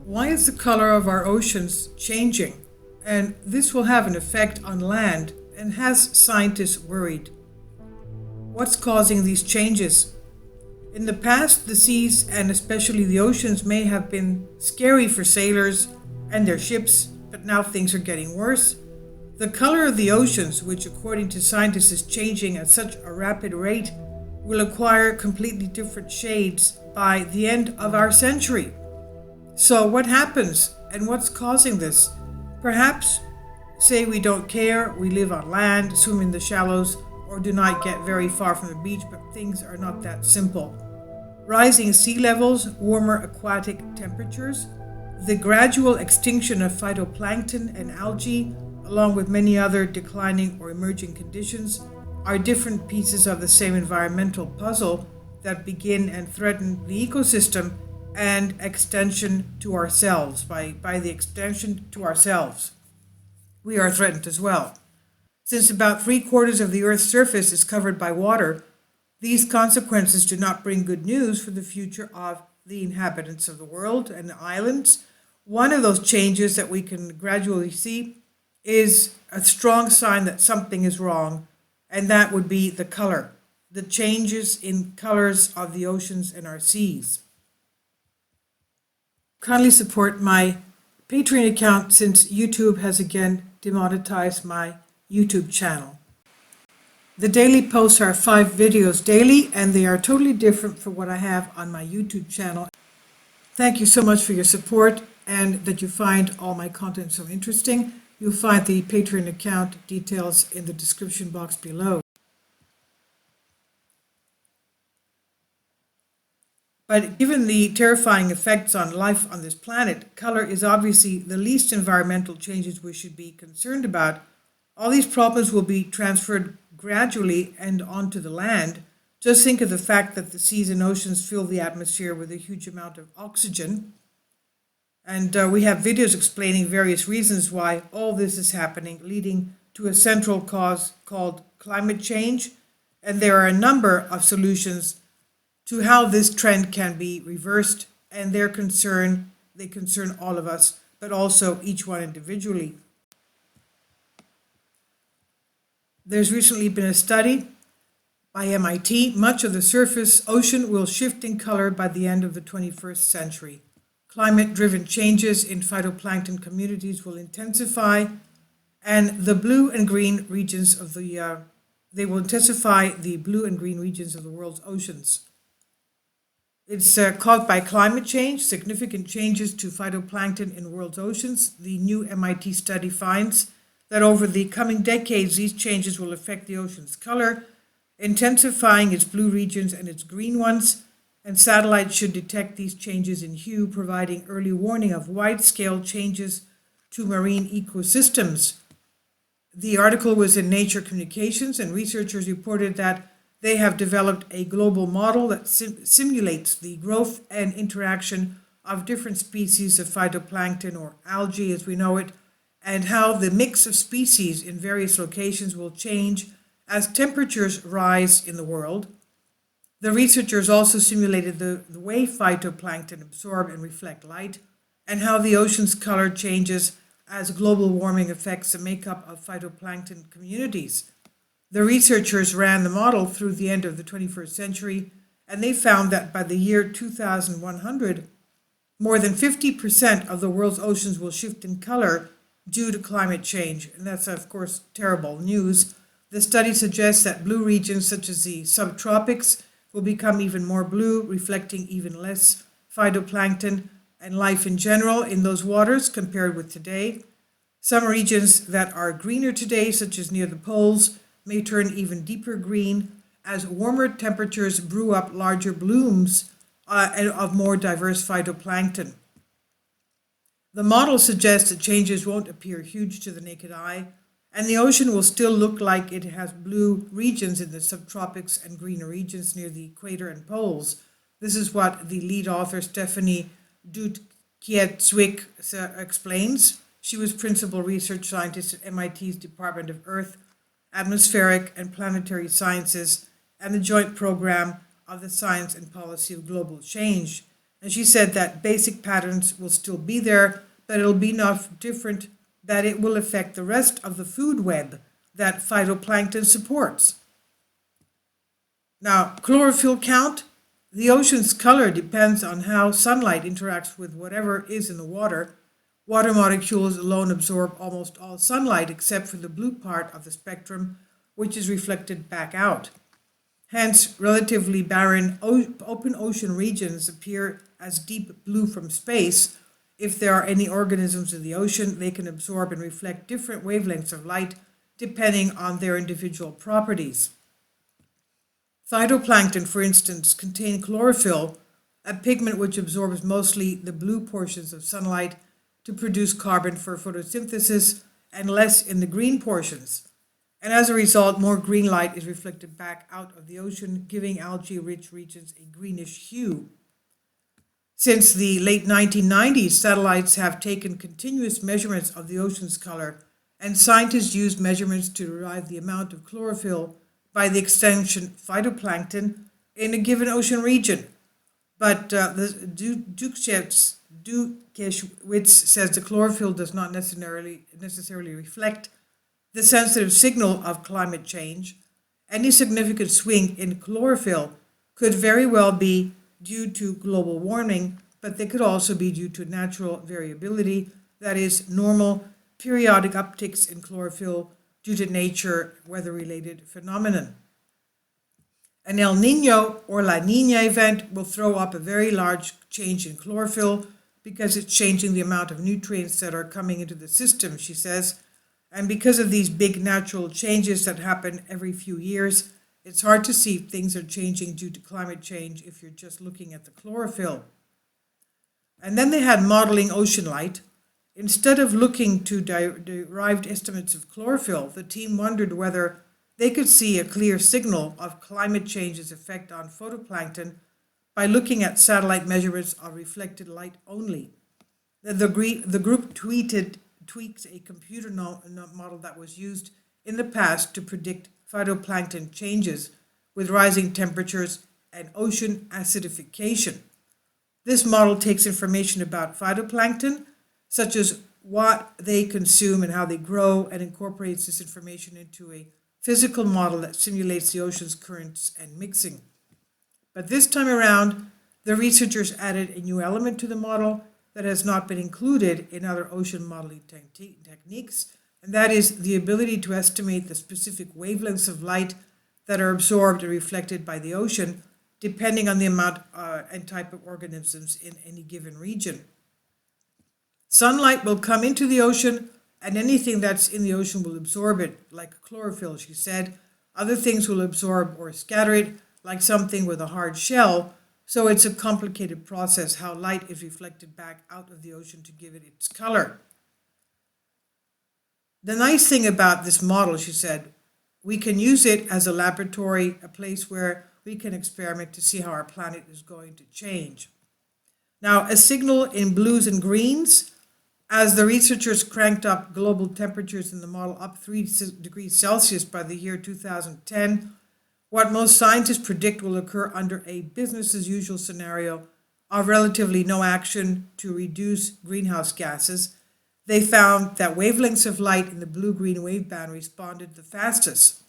Why is the color of our oceans changing? And this will have an effect on land and has scientists worried. What's causing these changes? In the past, the seas and especially the oceans may have been scary for sailors and their ships, but now things are getting worse. The color of the oceans, which according to scientists is changing at such a rapid rate, will acquire completely different shades by the end of our century. So what happens and what's causing this? Perhaps, say we don't care, we live on land, swim in the shallows, or do not get very far from the beach, but things are not that simple. Rising sea levels, warmer aquatic temperatures, the gradual extinction of phytoplankton and algae, along with many other declining or emerging conditions, are different pieces of the same environmental puzzle that begin and threaten the ecosystem and extension to ourselves. By the extension to ourselves, we are threatened as well. Since about 3/4 of the Earth's surface is covered by water, these consequences do not bring good news for the future of the inhabitants of the world and the islands. One of those changes that we can gradually see is a strong sign that something is wrong, and that would be the color, the changes in colors of the oceans and our seas. Kindly support my Patreon account since YouTube has again demonetized my YouTube channel. The daily posts are 5 videos daily, and they are totally different from what I have on my YouTube channel. Thank you so much for your support and that you find all my content so interesting. You'll find the Patreon account details in the description box below. But given the terrifying effects on life on this planet, color is obviously the least environmental changes we should be concerned about. All these problems will be transferred gradually and onto the land. Just think of the fact that the seas and oceans fill the atmosphere with a huge amount of oxygen. And we have videos explaining various reasons why all this is happening, leading to a central cause called climate change. And there are a number of solutions to how this trend can be reversed, and they concern all of us, but also each one individually. There's recently been a study by MIT. Much of the surface ocean will shift in color by the end of the 21st century. Climate-driven changes in phytoplankton communities will intensify, and the blue and green regions of they will intensify the blue and green regions of the world's oceans. It's caused by climate change, significant changes to phytoplankton in the world's oceans. The new MIT study finds that over the coming decades, these changes will affect the ocean's color, intensifying its blue regions and its green ones, and satellites should detect these changes in hue, providing early warning of wide-scale changes to marine ecosystems. The article was in Nature Communications, and researchers reported that they have developed a global model that simulates the growth and interaction of different species of phytoplankton, or algae as we know it, and how the mix of species in various locations will change as temperatures rise in the world. The researchers also simulated the way phytoplankton absorb and reflect light, and how the ocean's color changes as global warming affects the makeup of phytoplankton communities. The researchers ran the model through the end of the 21st century, and they found that by the year 2100, more than 50% of the world's oceans will shift in color due to climate change. And that's, of course, terrible news. The study suggests that blue regions such as the subtropics will become even more blue, reflecting even less phytoplankton and life in general in those waters compared with today. Some regions that are greener today, such as near the poles, may turn even deeper green as warmer temperatures brew up larger blooms of more diverse phytoplankton. The model suggests that changes won't appear huge to the naked eye, and the ocean will still look like it has blue regions in the subtropics and greener regions near the equator and poles. This is what the lead author Stephanie Dutkiewicz explains. She was principal research scientist at MIT's Department of Earth, Atmospheric and Planetary Sciences, and the Joint Program of the science and policy of global change. And she said that basic patterns will still be there, but it'll be enough different that it will affect the rest of the food web that phytoplankton supports. Now, chlorophyll count. The ocean's color depends on how sunlight interacts with whatever is in the water. Water molecules alone absorb almost all sunlight except for the blue part of the spectrum, which is reflected back out. Hence, relatively barren open ocean regions appear as deep blue from space. If there are any organisms in the ocean, they can absorb and reflect different wavelengths of light depending on their individual properties. Phytoplankton, for instance, contain chlorophyll, a pigment which absorbs mostly the blue portions of sunlight to produce carbon for photosynthesis and less in the green portions. And as a result, more green light is reflected back out of the ocean, giving algae-rich regions a greenish hue. Since the late 1990s, satellites have taken continuous measurements of the ocean's color, and scientists used measurements to derive the amount of chlorophyll by the extension phytoplankton in a given ocean region. But Dukeshwitz says the chlorophyll does not necessarily reflect the sensitive signal of climate change. Any significant swing in chlorophyll could very well be due to global warming, but they could also be due to natural variability, that is, normal periodic upticks in chlorophyll due to nature weather-related phenomenon. An El Nino or La Nina event will throw up a very large change in chlorophyll because it's changing the amount of nutrients that are coming into the system, she says. And because of these big natural changes that happen every few years, it's hard to see if things are changing due to climate change if you're just looking at the chlorophyll. And then they had modeling ocean light. Instead of looking to derived estimates of chlorophyll, the team wondered whether they could see a clear signal of climate change's effect on photoplankton by looking at satellite measurements of reflected light only. The group tweaked a computer model that was used in the past to predict phytoplankton changes with rising temperatures and ocean acidification. This model takes information about phytoplankton, such as what they consume and how they grow, and incorporates this information into a physical model that simulates the ocean's currents and mixing. But this time around, the researchers added a new element to the model that has not been included in other ocean modeling techniques, and that is the ability to estimate the specific wavelengths of light that are absorbed and reflected by the ocean, depending on the amount and type of organisms in any given region. Sunlight will come into the ocean, and anything that's in the ocean will absorb it, like chlorophyll, she said. Other things will absorb or scatter it, like something with a hard shell. So it's a complicated process how light is reflected back out of the ocean to give it its color. The nice thing about this model, she said, we can use it as a laboratory, a place where we can experiment to see how our planet is going to change. Now, a signal in blues and greens. As the researchers cranked up global temperatures in the model up 3 degrees Celsius by the year 2010, what most scientists predict will occur under a business-as-usual scenario of relatively no action to reduce greenhouse gases, they found that wavelengths of light in the blue-green waveband responded the fastest.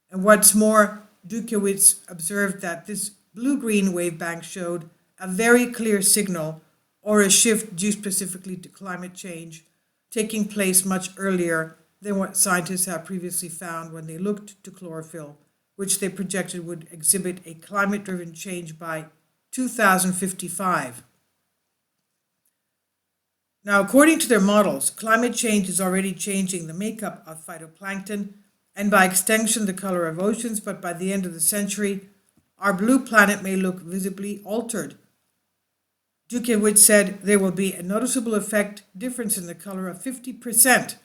And what's more, Dukeshwitz observed that this blue-green waveband showed a very clear signal or a shift due specifically to climate change, taking place much earlier than what scientists have previously found when they looked to chlorophyll, which they projected would exhibit a climate-driven change by 2055. Now, according to their models, climate change is already changing the makeup of phytoplankton, and by extension the color of oceans, but by the end of the century, our blue planet may look visibly altered. Dukeshwitz said there will be a noticeable difference in the color of 50%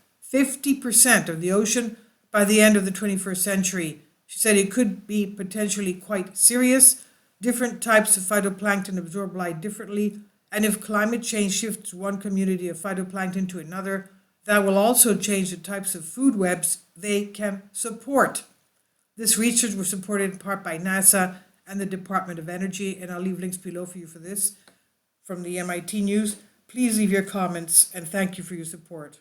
of the ocean by the end of the 21st century. She said it could be potentially quite serious. Different types of phytoplankton absorb light differently, and if climate change shifts one community of phytoplankton to another, that will also change the types of food webs they can support. This research was supported in part by NASA and the Department of Energy, and I'll leave links below for you for this, from the MIT News. Please leave your comments, and thank you for your support.